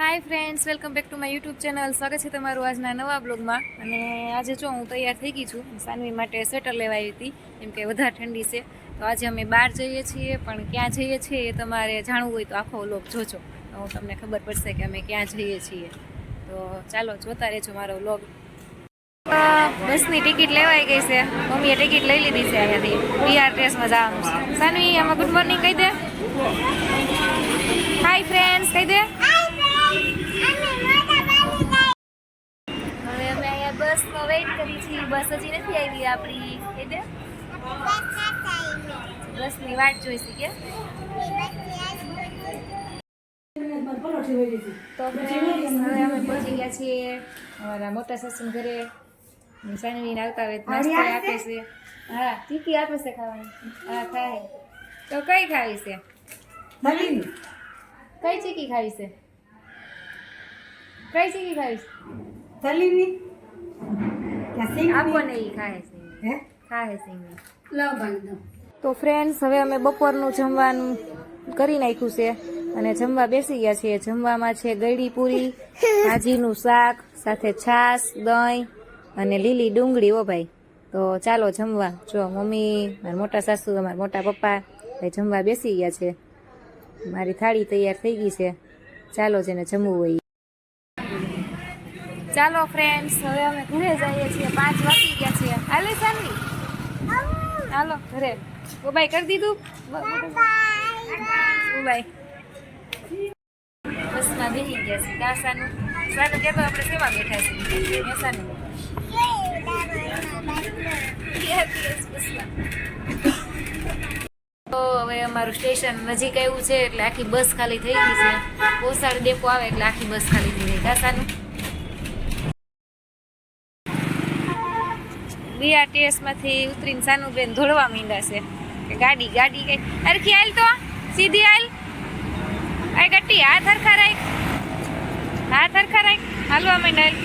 Hi friends, welcome back to my YouTube channel. સ્વાગત છે તમારું આજના નવા બ્લોગમાં. અને આજે જો હું તૈયાર થઈ ગઈ છું. સાનવી માટે સ્વેટર લેવા આવી હતી, કેમ કે વધારે ઠંડી છે. તો આજે અમે બહાર જઈએ છીએ, પણ ક્યાં જઈએ છીએ એ તમારે જાણવું હોય તો આખો વ્લોગ જોજો, તો તમને ખબર પડશે કે અમે ક્યાં જઈએ છીએ. તો ચાલો જોતા રહેજો મારો વ્લોગ. બસની ટિકિટ લેવાઈ ગઈ છે. મમ્મીએ ટિકિટ લઈ લીધી છે અહીંયાથી. BRTSમાં જવાનું છે. સાનવી, આમાં ગુડ મોર્નિંગ કહી દે. હાય ફ્રેન્ડ્સ કહી દે. હવે અમે અહીંયા બસનો વેઇટ કરી છીએ. બસ હજી નથી આવી આપણી. કહી દે. બસની વાટ જોઈશી કે તો હવે અમે પહોંચી ગયા છીએ અમારા મોટા સાસુના ઘરે. સાનવીને આવતા હોય નાસ્તો આપે છે. હા, ટીકી આપે છે ખાવાની. હા, ખાય. તો કઈ ખાવી છે? કઈ ચીકી ખાવી છે? કઈ ચીકી ખાવી છે? આપો ને, એ ખાય છે. ખાય છે. તો ફ્રેન્ડ્સ, હવે અમે બપોરનું જમવાનું કરી નાખ્યું છે અને જમવા બેસી ગયા છીએ. જમવામાં છે ગળી પૂરી, ભાજીનું શાક, સાથે છાશ, દહીં અને લીલી ડુંગળી. ઓ ભાઈ, તો ચાલો જમવા. જો મમ્મી, મારા મોટા સાસુ, અમારા મોટા પપ્પા ભાઈ જમવા બેસી ગયા છે. મારી થાળી તૈયાર થઈ ગઈ છે. ચાલો જેને જમવું હોય. ચાલો ફ્રેન્ડ્સ, હવે અમે ઘરે જઈએ છીએ. 5 વાગી ગયા છે. હાલે સાનવી, હાલો ઘરે. બાય કરી દીધું. બાય. બસમાં બેસી ગયા છે. કા સાનું? સાનું કે તો આપણે સેવા બેઠા છીએ. સાનું તો હવે અમારું સ્ટેશન નજીક આવ્યું છે, એટલે આખી બસ ખાલી થઈ ગઈ છે. કોસાડ ડેપો આવે એટલે આખી બસ ખાલી થઈ ગઈ. કાસાનું BRTSમાંથી ઉતરીને સાનુબેન ધોળવા માંડ્યા છે કે ગાડી કઈ હરખી હાલ, તો સીધી હાલ. આ ગટ્ટી હાથ હરખા રાખ, હાથ હરખા રાખ. હાલવા માંડ.